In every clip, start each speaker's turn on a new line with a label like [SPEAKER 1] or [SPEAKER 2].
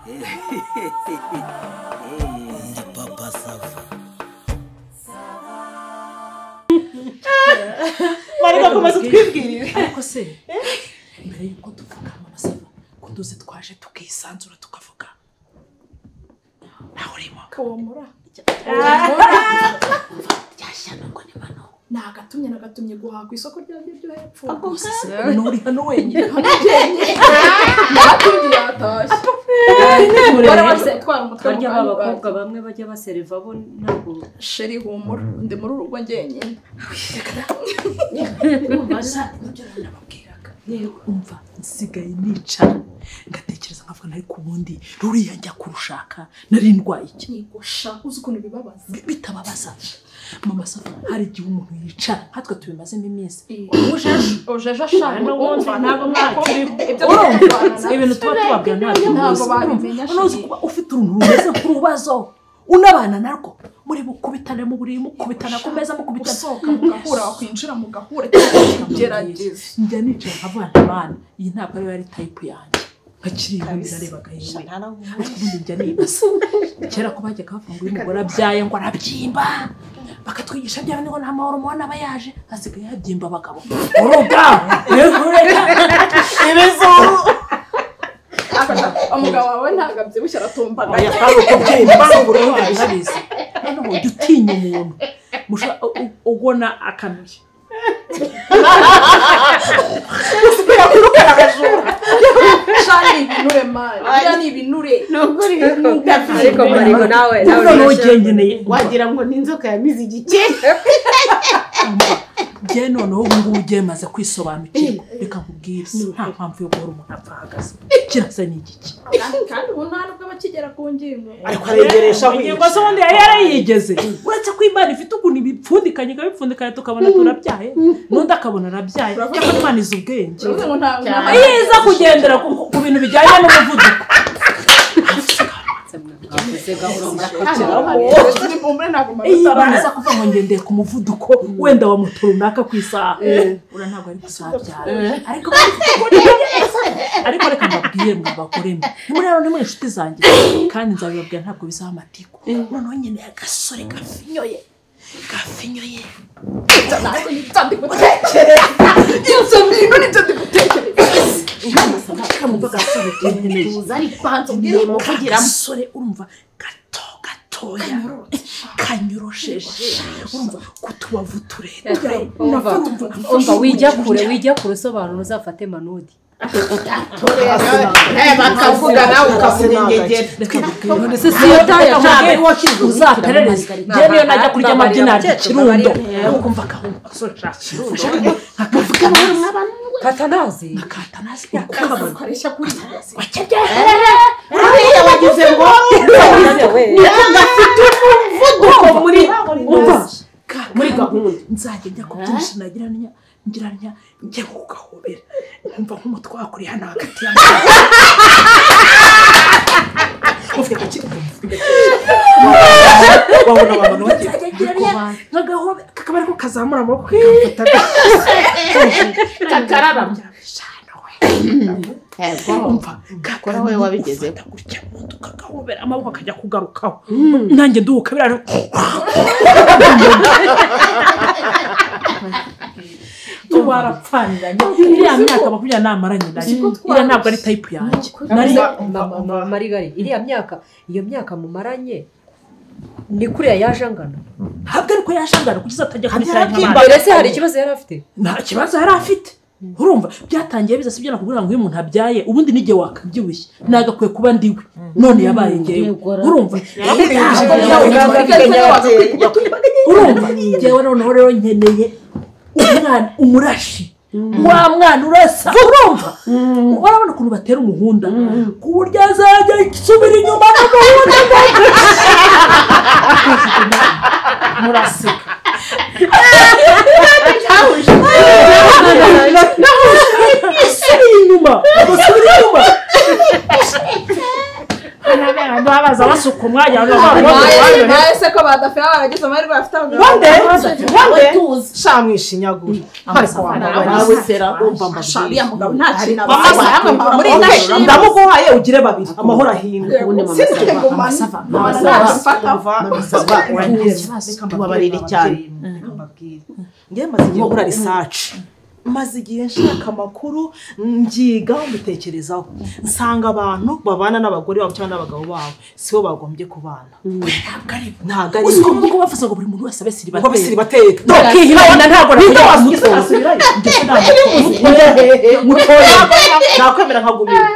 [SPEAKER 1] Ndi papa sava.
[SPEAKER 2] Mareka komeza twibwirire.
[SPEAKER 3] Ariko se mbere yuko tuvuga mama sava ko duze twaje tukisanzura tukavuga. Naho urimo.
[SPEAKER 2] Kawamura.
[SPEAKER 3] Yashana ngo ni mano.
[SPEAKER 2] Nagatumye guhaha ku isoko ryanjye ryo hepfo.
[SPEAKER 3] Nuri hano wenyine.
[SPEAKER 2] Nagatumye yatashye.
[SPEAKER 4] Barya babakobwa bamwe bajya basereva bo ntabwo
[SPEAKER 2] sheri humura ndi muri urugo ngenyine.
[SPEAKER 3] Umva nsigaye nicara ngatekereza nkavuga nari kubundi ruriya njya kurushaka nari ndwaye iki
[SPEAKER 2] Nigosha uzi ukuntu bibabaza.
[SPEAKER 3] Bitababaza mama sava hari igihe umuntu yicara nkatwe tubimazemo iminsi
[SPEAKER 2] Ojeje ashaka
[SPEAKER 4] n'ubundi ntabwo mwakiri
[SPEAKER 3] ibintu tuba tubabwira
[SPEAKER 2] ntabwo babimenya.
[SPEAKER 3] kuba ufite uruntu rumeze nk'urubazo unabana narwo muri bukubitane mu buriri mukubitana ku meza mukubitana
[SPEAKER 2] usohoka mugahura wakwinjira mugahura gerageza.
[SPEAKER 3] njya nicara nkavuga ntabana iyi ntabwo ari yari type yanjye nkakiri birarebaga yewe ubundi njya nibaza kera ko bajya kavuga ngo umugore abyaye ngo arabyimba bakatwigisha bya ngo nta mahoro mubona aba yaje hasigaye yabyimba abagabo uruga ibizuru
[SPEAKER 2] umugabo wawe ntabwo abyibushye aratumbaga.
[SPEAKER 3] yakaro kubyimba ubururu habizi noneho dutinya umuntu ubona akanuye
[SPEAKER 2] shani ibinure mari yani ibinure
[SPEAKER 5] nukuri
[SPEAKER 4] ariko Mariko nawe
[SPEAKER 3] ugengeneye
[SPEAKER 5] wagira ngo n'inzoka yamize igice
[SPEAKER 3] je noneho ubu ugiye maze kwisobanukirwa reka nkubwire nta mpamvu yo guhora umuntu apfahagaze kirasa n'igiki
[SPEAKER 2] kandi ubu nta nubwo bakigera ku ngingo.
[SPEAKER 1] Ariko aregeresha
[SPEAKER 3] ingingo zo undi yarayigeze uretse ko Imana ifite ukuntu ibipfundikanye ikabipfundikanya tukabona turabyaye n'undi akabona arabyaye cyangwa Imana izi ubwenge
[SPEAKER 2] Uvuze ngo nta
[SPEAKER 3] iza kugendera ku bintu bijyanye n'umuvuduko baraza kuva ngo ngendeye ku muvuduko wenda wa moto runaka ku isaha ura ntabwo ari kuzabyara ariko reka mbabwire mwe bagore mwe nimuri hano nimuri inshuti zanjye kandi nzabibabwira ntabwo bizaba amatiko noneho nyine agasore gafinyoye gasore urumva gatoya kanyorosheje urumva kutubavu tureture
[SPEAKER 4] umva wijya kure usobanura uzafate manudi
[SPEAKER 5] bakavuga nawe ukavurengegera
[SPEAKER 3] none se siyo taya cyane uzaperereza je niyo najya kurya amabyina Kirundo ukumva kahumba akavuga
[SPEAKER 4] katanazi
[SPEAKER 2] ukaresha kuri
[SPEAKER 5] uriya wagize ngo ngafite umuvuduko muri gahunda
[SPEAKER 3] nzajya njya kubyinshi ngiranya njye kugahobera nkumva nk'umutwe wakuri hano hagati y'amaguru ufite gakiri wabona abantu bagiye nkagahobera kakaba ariko kazamura amaboko
[SPEAKER 5] kakararamya
[SPEAKER 3] umva
[SPEAKER 5] kakora we wabigezeho
[SPEAKER 3] gutya umuntu kakahobera amaboko akajya kugarukaho nanjye nduhuka biraro tubarapfaniranye iriya myaka makumyabiri namaranye nayo iriya ntabwo ari type yanjye
[SPEAKER 4] Marigari iyo myaka mumaranye ni kuriya yaje angana
[SPEAKER 3] ntabwo ariko yaje angana kugeza atajya kurikiranya
[SPEAKER 4] mbere se hari ikibazo yari afite
[SPEAKER 3] nta kibazo yari afite urumva byatangiye biza sibyo nakubwira ngo iyo umuntu abyaye ubundi n'igihe wakabyibushye nagakwiye kuba ndiwe none yabaye ngewe urumva urumva ngewe noneho rero nkeneye umwana umurashi wa mwana urasa urumva urabona ukuntu batera umuhunda ku buryo azajya isubira inyuma n'umuhunda muraseka basubira inyuma baza basuka umwanya
[SPEAKER 2] bahise ko badafite barageze amahirwe bafite
[SPEAKER 1] wande shamwishinyagura ariko
[SPEAKER 5] nawe sera umva
[SPEAKER 2] shariya mugabo nta kintu
[SPEAKER 1] muri ndamuguhaye ugire babiri amahoro ahinga
[SPEAKER 5] tubabarire cyane
[SPEAKER 1] ngiye maze igihe nkora research maze igihe nshaka amakuru mbyiga mbitekerezaho nsanga abantu babana n'abagore babo cyangwa n'abagabo babo sibo bagombye kubana ntabwo ari
[SPEAKER 3] uko ngo bafasa ngo buri muntu wese abesiri
[SPEAKER 1] bateye
[SPEAKER 3] dokihina ntabwo
[SPEAKER 1] nakwemera nkagumira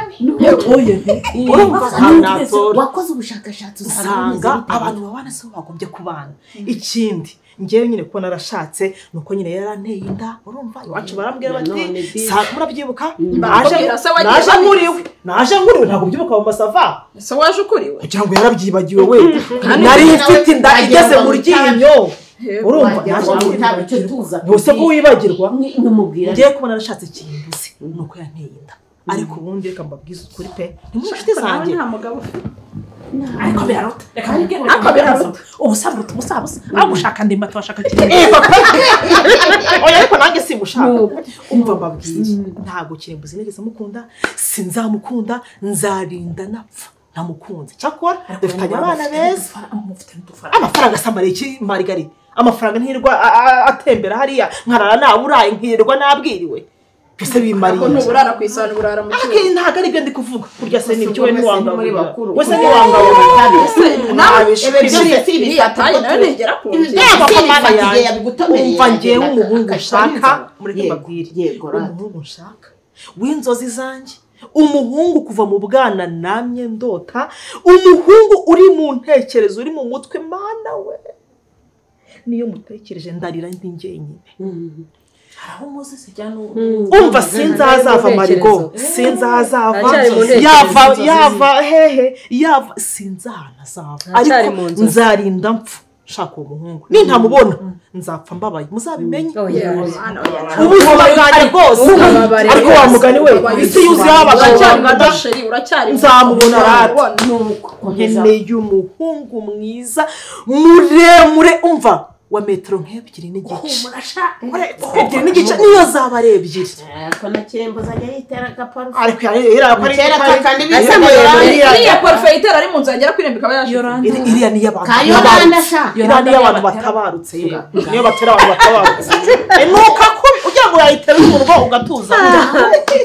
[SPEAKER 5] wakoze ubushakashatsi
[SPEAKER 1] usanga abantu babana sibo bagombye kubana ikindi ngewe nyine ko narashatse nuko nyine yaranteye inda urumva iwacu barambwira bati murabyibuka naje nkuriwe ntabwo byibuka mu masava
[SPEAKER 2] ese waje ukuriwe
[SPEAKER 1] kugira ngo yarabyibagiwe we nari mfite inda igeze mu ryinyo urumva
[SPEAKER 5] ntabwo tuza
[SPEAKER 1] bose ko wibagirwa ngiye kubona narashatse kimbuze nuko yanteye inda ariko ubundi reka mbabwize ukuri pe ntimunshuti zanjye
[SPEAKER 2] nta mugabo
[SPEAKER 3] ariko birarota reka birarota ubusaburuta ubusabusa aho gushaka ndimba tubashaka kimwe
[SPEAKER 1] oya ariko nanjye simushaka umva mbabwiye ntabwo kirimbuzi nigeze mukunda sinzamukunda nzarinda napfa namukunze cyakora dufitanye abana beza amafaranga asamariye iki marigari amafaranga ntirwa atembera hariya nkarara naburaye nkirwa nabwiriwe byose bimariye
[SPEAKER 2] ko nuburara kwisana burara mu cyuho
[SPEAKER 1] ntabwo ari byo ndi kuvuga kurya se nibyo we niwanga muri bakuru wese niwanga umva ngewe umuhungu nshaka muri babwire umuhungu nshaka w'inzozi zanjye umuhungu kuva mu bwana namye ndota umuhungu uri mu ntekerezo uri mu mutwe mana we niyo mutekereje ndarira ndi njyenyine
[SPEAKER 3] aho muzi sijyana
[SPEAKER 1] umva sinzazava marigo sinzazava yava hehe yava sinzanazava ariko nzarinda mpfu shaka umuhungu nintamubona nzapfa mbabaye muzabimenye ubuzima bwanjye bwose ariko wa mugani we isi yuzuye abagabo nzamubona rati nkeneye umuhungu mwiza muremure umva wa metero nk'ebyiri n'igice niyo zaba ari ebyiri
[SPEAKER 5] ko na kirembo zajya yitera agaparufe
[SPEAKER 1] ariko yarera
[SPEAKER 5] kandi iriya
[SPEAKER 2] parufe yitera ari mu nzu yagera kwirembika aba yashize
[SPEAKER 1] iriya niyo abantu batabarutse niyo batera abantu batabarutse nuka kubi ugira ngo yayitera umuntu ugatuza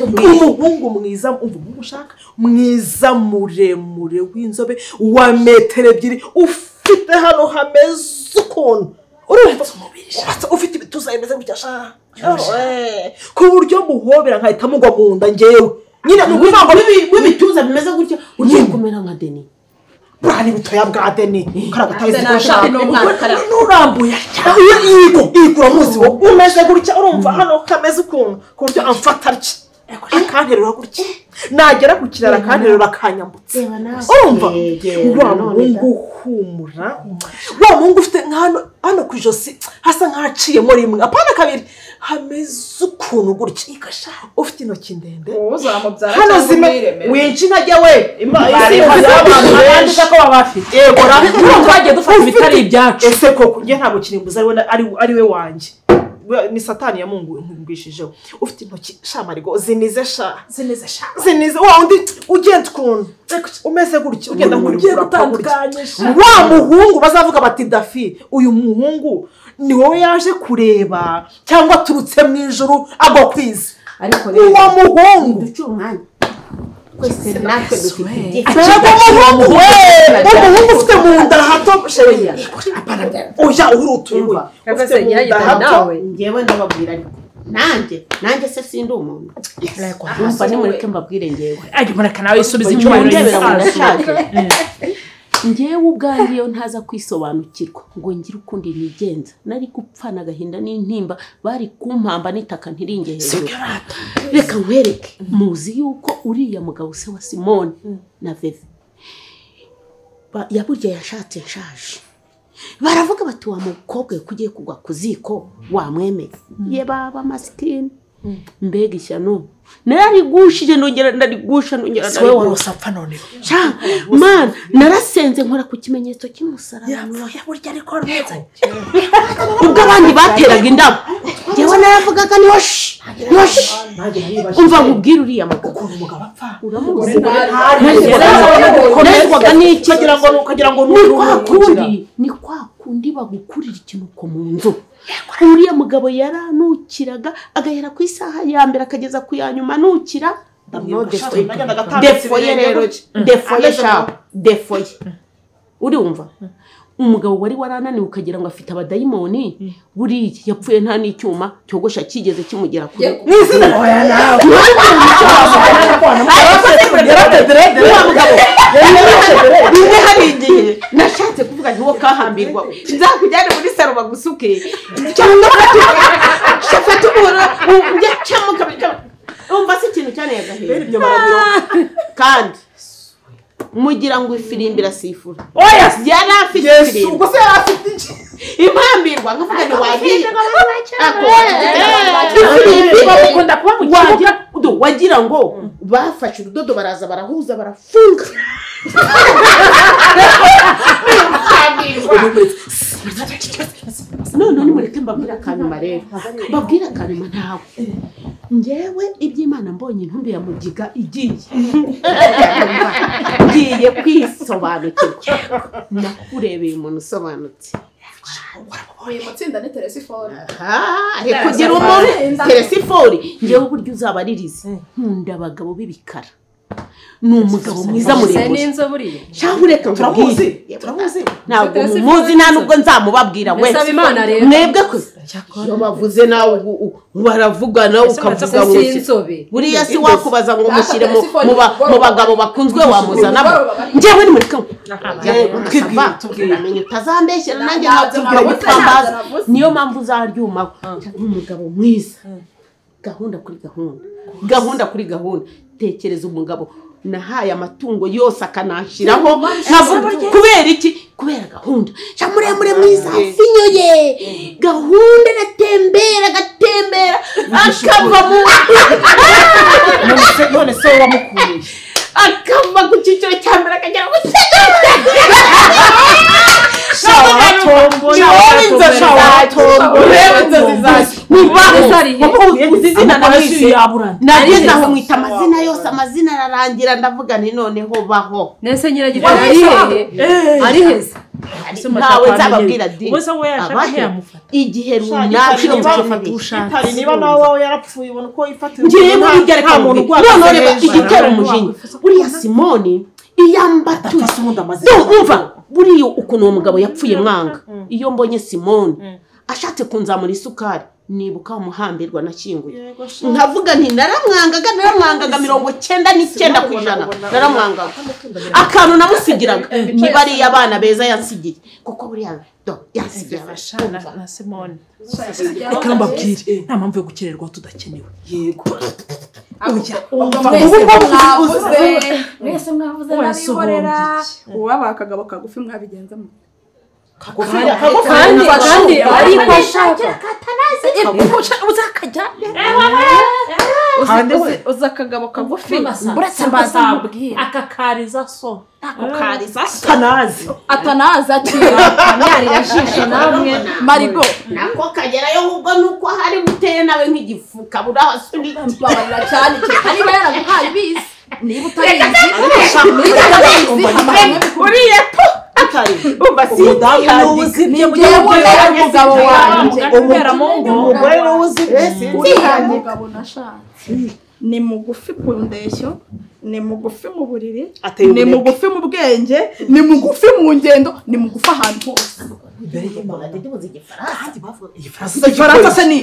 [SPEAKER 1] umuhungu mwiza umuhungu ushaka mwiza muremure w'inzobe wa metero ebyiri ufite hano hameze ukuntu urumva ufite ibituza bimeze gutya ku buryo muhobera nkahita mugwa mu nda ngewe nyine
[SPEAKER 5] nukuvuga ngo w'ibituza bimeze gutya ugiye kumera nka Deni
[SPEAKER 1] bwani butoya bwa Deni karagatayize
[SPEAKER 2] nashaka
[SPEAKER 1] nurambuye igura muzi wo umeze gutya urumva hano kameze ukuntu ku buryo amfata ariki akanterura gutya nagera ku kirara akanterura akanyambutse urumva wa muhungu humura wa muhungu ufite hano ku ijosi hasa nk'aciyemo rimwe apana kabiri hameze ukuntu gutya ufite intoki ndende hano zime winshi ntajya we isi y'abantu benshi
[SPEAKER 3] ko baba bafite
[SPEAKER 1] yego
[SPEAKER 3] twagiye dufata ibitari ibyacu
[SPEAKER 1] ese koko njye ntabwo kirimbuza ari we wanjye ni satani yamungwishijeho ufite intoki shamarigo zinize wa undi ugenda ukuntu umeze gutya ugenda
[SPEAKER 3] ugiye gutandukanye
[SPEAKER 1] wa muhungu bazavuga bati Dafi uyu muhungu ni wowe yaje kureba cyangwa aturutse mu ijuru agwa kwiza
[SPEAKER 5] ariko
[SPEAKER 1] wa muhungu
[SPEAKER 5] duce umwanya kwese natwe dufite
[SPEAKER 1] umuhungu ufite mu nda hato sheya oya urutuye ufite mu nda hato
[SPEAKER 5] ngewe ndababwira ariko nanjye se sindi umuntu umva nimureke mbabwire ngewe
[SPEAKER 3] mureka nawe isubiza icyubahiro
[SPEAKER 5] ngewe ubwanjye iyo ntaza kwisobanukirwa ngo ngire ukundi nigenza nari gupfana agahinda n'intimba bari kumpamba n'itaka ntiringe hejuru reka nkwereke muzi yuko uriya mugabo se wa Simone na Veve yaburya yashatse nshaje baravuga bati wa mukobwa kugiye kugwa ku ziko wamwemeye ye baba masikini mbega ishyano nararigushije nongera ndarigusha nongera
[SPEAKER 1] siwe warose apfa none
[SPEAKER 5] man narasenze nkora ku kimenyetso cy'umusaraba
[SPEAKER 1] yapfuye burya ariko rwose
[SPEAKER 5] ubwo abandi bateraga indabo yewe naravugaga ni hoshi umva nkubwira uriya mugabo
[SPEAKER 1] umugabo apfa
[SPEAKER 5] uramuzi
[SPEAKER 1] nezwaga n'iki kugira ngo
[SPEAKER 5] ni kwa kundi bagukurira ikinuko mu nzu uriya mugabo yaranukiraga agahera ku isaha ya mbere akageza ku ya nyuma anukira defoye rero defoye shabu defoye urumva umugabo wari warananiwe ukagira ngo afite abadayimoni buriya yapfuye nta n'icyuma cyogosha kigeze kimugera kure
[SPEAKER 1] n'izina oya nawe
[SPEAKER 5] rimwe hari igihe nashatse kuvuga ntiwo kahambirwa nzakujyane muri saro bagusuke cyangwa fata ubura njyacamo kabika umva si ikintu cyane yagahera kandi mugira ngo ifirimbi irasifura
[SPEAKER 1] oya
[SPEAKER 5] yari afite ifirimbi
[SPEAKER 1] ubwo se yari afite iki
[SPEAKER 5] impambirwa nkavuga ngo wagiye
[SPEAKER 3] bakunda kuba mu kibuga
[SPEAKER 5] wagira ngo bafashe urudodo baraza barahuza barafunga none nimureke mbabwira akanyuma rero mbabwira akanyuma ntawe njyewe iby'Imana mbonye intumbi ya mugiga igiye kwisobanukirwa nakurebeye umuntu usobanutse
[SPEAKER 2] uyu mutsinda ni Teresifori
[SPEAKER 5] kugira umuntu Teresifori njyewe uburyo uzabaririze nkunda abagabo b'ibikara ni umugabo mwiza muremure cyangwa reka
[SPEAKER 1] turamuzi
[SPEAKER 5] ntabwo mumuzi nta nubwo nzamubabwira wese mwebwe ko iyo bavuze nawe baravuga nawe ukavuga ngo buriya si wakubaza ngo mushyire mu bagabo bakunzwe wamuzanamo njyewe ni muri kamwe twibwire utazambeshyira nanjye ntabwo gutambaza niyo mpamvu uzaryumaho umugabo mwiza gahunda kuri gahunda tekereza umugabo nahaye amatungo yose akanashiraho kubera iki kubera gahunda cha muremure mwiza finyoye gahunda gatembera akava mu
[SPEAKER 1] none se wamukuye
[SPEAKER 5] akava ku cyiciro cya mbere akagera ku nageze aho mwita amazina yose amazina ararangira ndavuga nti noneho baho
[SPEAKER 4] nese nyiragito ari heza
[SPEAKER 5] ntawe nzababwira di igihe runaka
[SPEAKER 1] itari niba nawe wawe yarapfuye ubona uko yifatira
[SPEAKER 5] ngiye muri ibyo ariko none reba igitero umujinya uriya Simoni iyambatuye umva buriya ukuntu uwo mugabo yapfuye mwanga iyo mbonye Simoni ashatse kunzamura isukari nibuka umuhambirwa nashyinguye nkavuga nti naramwangaga 99% naramwangaga akantu namusigiraga niba ari abana beza yansigiye kuko buriya yansigiye
[SPEAKER 3] abashana na Simone ukambabwire nta mpamvu yo gukererwa tudakenewe
[SPEAKER 1] yego
[SPEAKER 2] mwese mwavuze nabihorera uwaba akagabo kagufi mwabigenza mu
[SPEAKER 4] kandi ariko ashaka
[SPEAKER 2] uzakajya kandi uzakagabo kagufi
[SPEAKER 3] uretse mbazabwira akakariza so
[SPEAKER 2] atanazi akanyarira shisha namwe marigo
[SPEAKER 5] nako kagerayo ahubwo nuko hari buteye nawe nk'igifuka burahasunika
[SPEAKER 2] babarira cyane niba yaraguhaye bizi niba utabizi
[SPEAKER 5] uriye umva si
[SPEAKER 1] n'ubuzimye
[SPEAKER 2] umugabo wanjye
[SPEAKER 1] umugore n'ubuzimye
[SPEAKER 2] umugabo nashatse ni mugufi ku ndeshyo ni mugufi mu buriri ni mugufi mu bwenge ni mugufi mu ngendo ni mugufi ahantu hose igifaransa se ni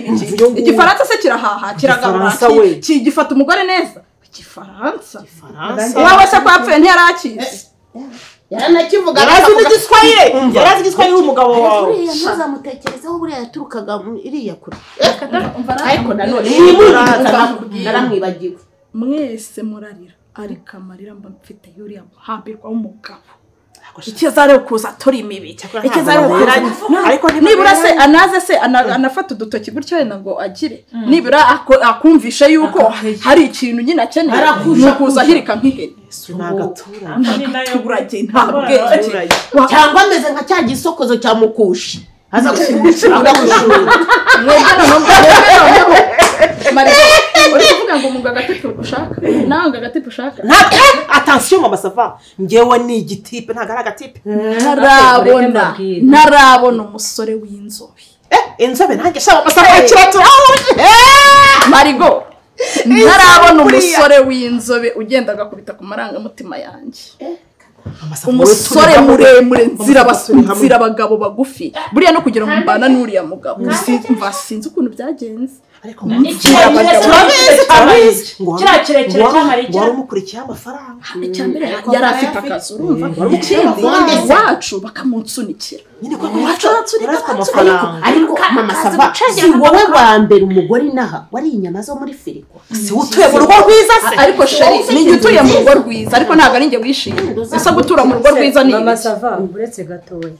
[SPEAKER 2] igifaransa se kirahaha kiragabura kigifata umugore neza igifaransa wawe se kwapfuye ntiyarakize
[SPEAKER 5] yaranakivuga
[SPEAKER 1] yarazi igiswahili w'umugabo wawe
[SPEAKER 5] ntuzamutekerezeho buriya yaturukaga iriya kure ariko nanone naramwibagiwe
[SPEAKER 2] mwese murarira ariko amarira mba mfite yuriya muhambirwa w'umugabo ikiza ari kuza turi imibi ikiza ari kuza nibura se anaze se anafata udutoki gutyo wenda ngo agire nibura akumvisha yuko hari ikintu nyine akeneye nukuza ahirika nk'ihene n'agaturage ntabwe
[SPEAKER 5] cyangwa ameze nka cya gisokozo cya mukushi aza gushimishira agakushura
[SPEAKER 2] uri kuvuga ngo munga agatipe ushaka nanga agatipe ushaka
[SPEAKER 1] attention mama sava ngewe ni igitipe ntago ari agatipe
[SPEAKER 2] ntarabona umusore w'inzobe
[SPEAKER 1] inzobe nanjye shaka mama sava kiraturaje
[SPEAKER 2] Marigo ntarabona umusore w'inzobe ugenda agakubita ku marangamutima yanjye umusore muremure nzira abagabo bagufi buriya no kugira ngo mbana n'uriya mugabo sinzi ukuntu byagenze
[SPEAKER 1] ariko kirekire cyahari wari umukurikiye amafaranga
[SPEAKER 2] yari afite akazi urumva ikindi wacu bakamunsunikira
[SPEAKER 5] nyine ko wacu amafaranga ariko mama sava si wowe wa mbere umugore inaha wari inyama zo muri firigo
[SPEAKER 1] si utuye mu rugo rwiza se
[SPEAKER 2] ariko sheri ninjye utuye mu rugo rwiza ariko ntabwo ari njye wishimye ese gutura mu rugo rwiza ni
[SPEAKER 4] mama sava uretse gatoya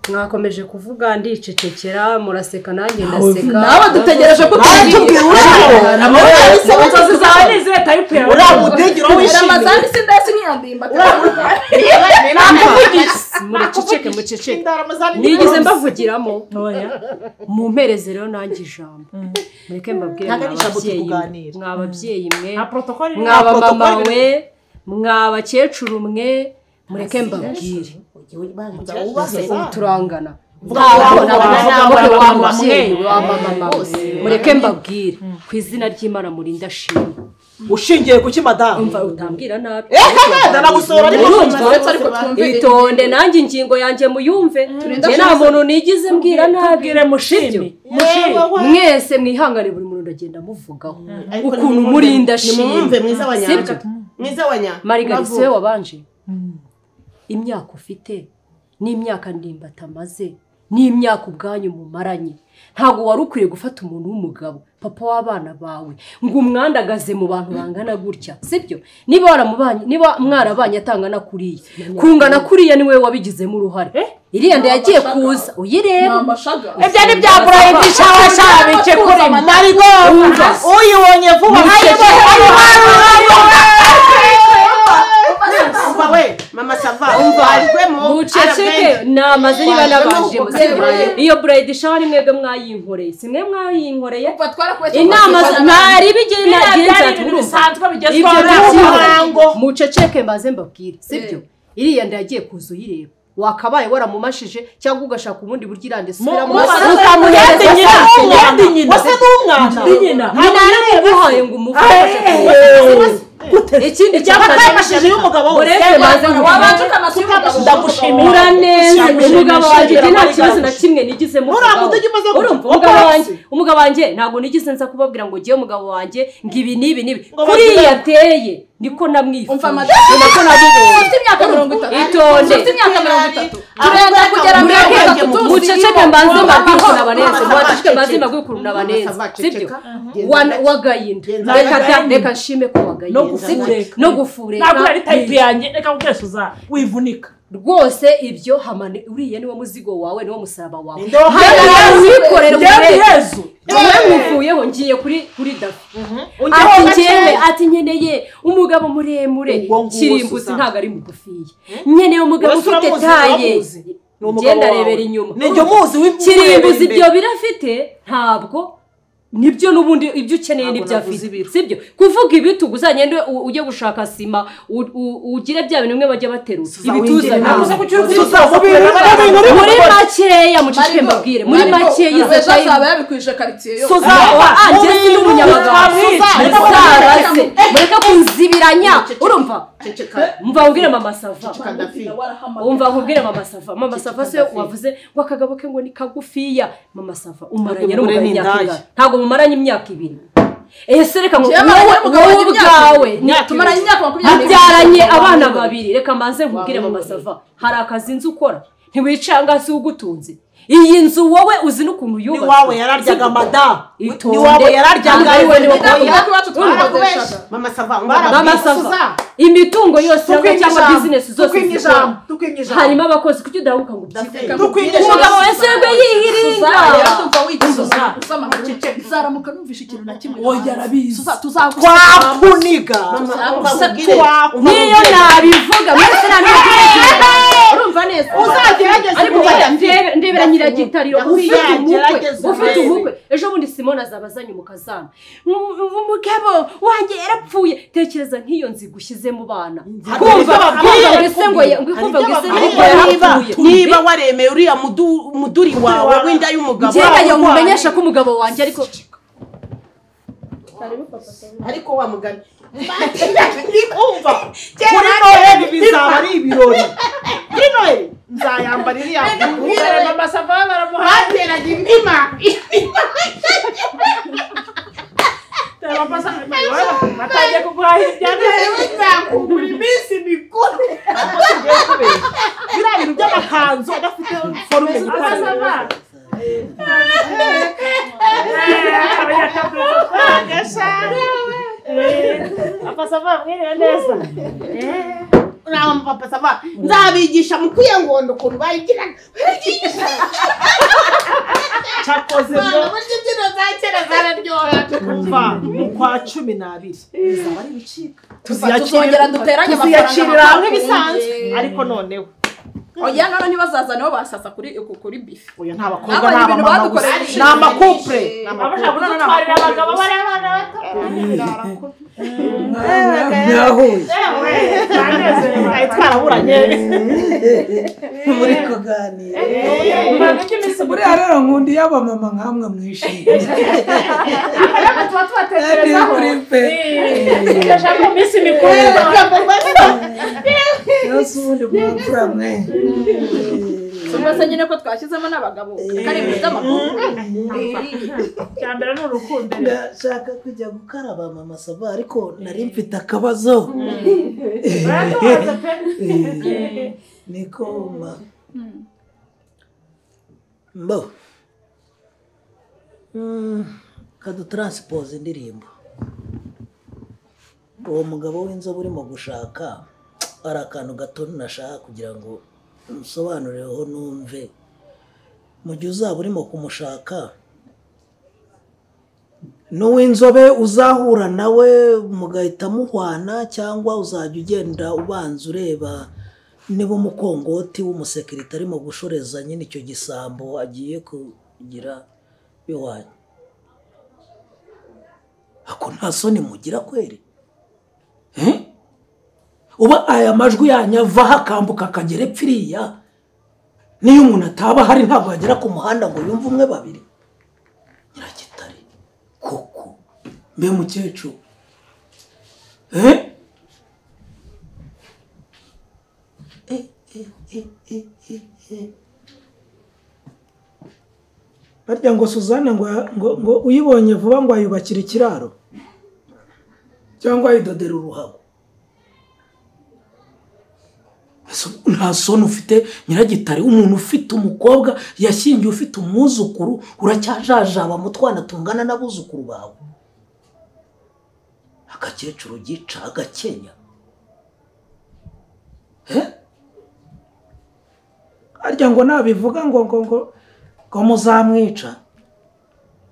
[SPEAKER 4] mwakomeje kuvuga ndicecekera muraseka nanjye ndaseka
[SPEAKER 2] nawe dutegereje ko tubwira
[SPEAKER 3] inzozi zawe ni izihe tayipe yawe
[SPEAKER 1] uramutegera wishimye
[SPEAKER 2] Ramazani sindasi niyandimba
[SPEAKER 4] muceceke nigize mbavugiramo mu mpereze rero nanjye ijambo mureke mbabwire mw'ababyeyi mwe mw'abamama we mw'abakecuru mwe mureke mbabwire turangana mureke mbabwire ku izina ry'Imana murinda shimwe
[SPEAKER 1] ushingiye kuki madamu
[SPEAKER 4] umva utambwira nabi
[SPEAKER 1] ndanagusora
[SPEAKER 4] itonde nanjye ingingo yanjye muyumve nta muntu nigize mbwira nabi
[SPEAKER 3] mushime
[SPEAKER 4] mwese mwihangane buri muntu ndagenda muvugaho ukuntu murinda shimwe
[SPEAKER 5] mwiza wa nya
[SPEAKER 4] Marigarisi we wabanje imyaka ufite n'imyaka ndimbata amaze n'imyaka ubwanyu mumaranye ntago wari ukwiye gufata umuntu w'umugabo papa w'abana bawe ngo umwandagaze mu bantu bangana gutya sibyo niba mwarabanye atangana kuriya kungana kuriya niwe wabigizemo uruhare iriya nda yagiye kuza uyireba
[SPEAKER 3] ibyo ni bya burayidi shawashabike kuri Marigo uyibonye vuba
[SPEAKER 5] mama sava umva
[SPEAKER 4] muceceke namaze niba nabajemo iyo burayidi shawa ni mwebwe mwayinkoreye simwe mwayinkoreye inama ntari bigenda muceceke mbaze mbabwire sibyo iriya nda yagiye kuza uyireba wakabaye waramumashije cyangwa ugashaka ubundi buryo irande subira mu
[SPEAKER 1] ukamuhende nyina wase n'umwana
[SPEAKER 4] naramuguhaye ngo umufashe ikindi
[SPEAKER 1] cyakashije y'umugabo
[SPEAKER 4] uretse maze ndagushimira neza umugabo wanjye nta kibazo na kimwe nigize mu umugabo wanjye ntabwo nigize nza kubabwira ngo giye umugabo wanjye ngibi nibi kuri yateye niko namwifuza nako nabibonye
[SPEAKER 2] ufite imyaka 30
[SPEAKER 4] itonde
[SPEAKER 2] ufite imyaka 30 turenda kugera muri 3
[SPEAKER 4] muceceke mbanze mbabwire nabaneze muceceke mbanze mbabwire ukuntu nabaneze sibyo wagayinda reka nshime ko wagayinda no gufureka
[SPEAKER 3] ntabwo ari type yanjye reka gutesuza wivunika
[SPEAKER 4] rwose ibyo hamane uriye niwo muzigo wawe niwo musaraba wawe
[SPEAKER 3] wikorera Yesu
[SPEAKER 4] mwifuyeho ngiye kuri Dafi ati nkeneye umugabo muremure kirimbuzi ntago ari mugufiye nkeneye umugabo ufite taye ngenda rebera inyuma kirimbuzi ibyo birafite ntabwo nibyo nubundi ibyo ukeneye nibyo afite sibyo kuvuga ibitugu uzagende ujye gushaka sima ugire bya bintu bimwe bajya baterura ibituza muri makeya muceceke mbabwire muri makeya
[SPEAKER 2] izaba yabikwije quartier yo
[SPEAKER 4] anje n'umunyamagabo mureka kunzibiranya urumva mva ubwire mama sava umva nkubwire mama sava se wavuze ngo akagabo ke ngo ni kagufiya mama sava umaranye n'umugabo imyaka ntago mumaranye imyaka 2 ese reka ngo wowe ubwawe
[SPEAKER 2] tumaranye imyaka 20
[SPEAKER 4] abyaranye abana 2 reka mbanze nkubwire mama sava hari akazi nzi ukora ntiwicanga si ugutunze iyi nzu wowe uzi n'ukuntu yubatse
[SPEAKER 1] iwawe yararyaga madamu
[SPEAKER 4] Itonde.
[SPEAKER 1] iwawe yararyaga
[SPEAKER 5] mama sava
[SPEAKER 4] Mama Sava imitungo yose cyangwa bizinesi zose harimo abakozi kuki udahuka ngo umugabo wese yego yihiringa
[SPEAKER 2] zaramuka numvisha ikintu na kimwe
[SPEAKER 3] oya arabizi
[SPEAKER 1] twakuniga
[SPEAKER 4] niyo nabivuga mwese urumva neza
[SPEAKER 1] uzagerageza
[SPEAKER 4] ariko ndebera nyiragitariro ufite umukwe ejo bundi Simone azabazanye umukazana umugabo wanjye yarapfuye tekereza nk'iyo nzi gushyize mu bana kumva mbese ngo
[SPEAKER 5] niba waremeye uriya muduri wawe w'inda y'umugabo
[SPEAKER 4] njyewe mumenyesha ko umugabo wanjye
[SPEAKER 5] ariko wa mugani
[SPEAKER 1] umva kuri Noheli bizaba ari ibirori kuri Noheli nzayambara iriya
[SPEAKER 3] mama Sava baramuhateraga
[SPEAKER 5] intima
[SPEAKER 3] batangiye kuguhahira
[SPEAKER 5] kugura iminsi mikuru
[SPEAKER 1] biriya bintu by'amakanzu adafite forume gitaramo
[SPEAKER 3] Papa Sava mwiriwe neza
[SPEAKER 5] Papa Sava nzabigisha mu kwiyangondo ukuntu bayigiraga
[SPEAKER 1] cyakoze
[SPEAKER 5] byo imbyino za kera zararyoha
[SPEAKER 1] kumva mu kwa 12 bizaba ari bicika
[SPEAKER 2] tuzongera duteranye
[SPEAKER 1] amafaranga hamwe bisanzwe ariko noneho
[SPEAKER 2] oya none ntibazazanaho basasa kuri bife
[SPEAKER 1] oya nta bakobwa nta mama gusa ni amakupure
[SPEAKER 3] abashaka abagabo bari abana bato
[SPEAKER 1] twaraburanye
[SPEAKER 6] muri kuganira buriya rero nkundi y'abamama nkamwe mwishimye
[SPEAKER 3] tuba tubatekerezaho
[SPEAKER 6] ndashaka
[SPEAKER 3] mu minsi mikuru
[SPEAKER 6] yose ubundi mwakura mwe
[SPEAKER 2] Sumase nyine ko twashyizemo n'abagabo kari mu by'amakuru
[SPEAKER 3] cyambere n'urukundo
[SPEAKER 6] ndashaka kujya gukaraba mama Sava ariko nari mfite akabazo niko mbo kadutranspose indirimbo uwo mugabo w'inzobe urimo gushaka ari akantu gato nashaka kugira ngo musobanureho numve mu gihe uzaba urimo kumushaka n'uw'inzobe uzahura nawe mugahita muhwana cyangwa uzajya ugenda ubanza ureba niba umukongoti w'umusekirite arimo gushoreza nyine icyo gisambo agiye kugira bihwanye ako nta soni mugira kweri uba aya majwi yanyu avaho akambuka akagera epfiriya niyo umuntu ataba hari ntabwo yagera ku muhanda ngo yumve umwe babiri nyiragitare koko mbe mukecuru barya ngo Suzanne ngo uyibonye vuba ngo ayubakire ikiraro cyangwa ayidodera uruhago nta soni ufite nyiragitare umuntu ufite umukobwa yashyingiye ufite umwuzukuru uracyajajaba mu twana tungana n'abuzukuru bawe agakecuru gica agakenya harya ngo nabivuga ngo muzamwica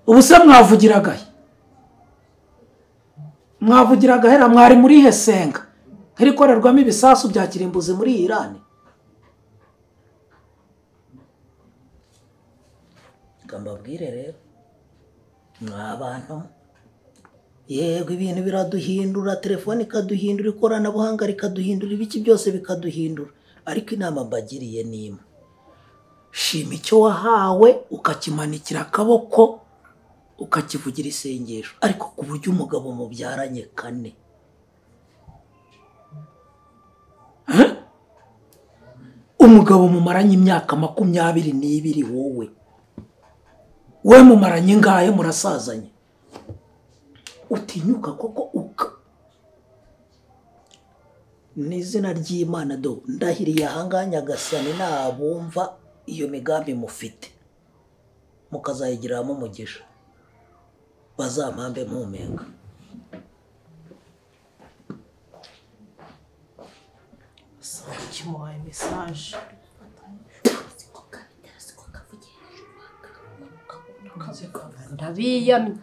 [SPEAKER 6] ubu se mwavugiraga hera mwari muri Hesenga nk'irikorerwamo ibisasu bya kirimbuzi muri Irani mbabwire rero mwabantu yego ibintu biraduhindura telefone ikaduhindura ikoranabuhanga rikaduhindura ibiki byose bikaduhindura ariko inama mbagiriye n'imwe shima icyo wahawe ukakimanikira akaboko ukakivugira isengesho ariko ku buryo umugabo mubyaranye 4 umugabo mumaranye imyaka 22 wowe mumaranye ngahe murasazanye utinyuka koko n'izina ry'Imana do ndahiriye ahanganya gasane nabumva iyo migambi mufite mukazayigiramo umugisha bazampambe mpumeka.
[SPEAKER 1] kimuhaye mesaje
[SPEAKER 4] ndabiyamye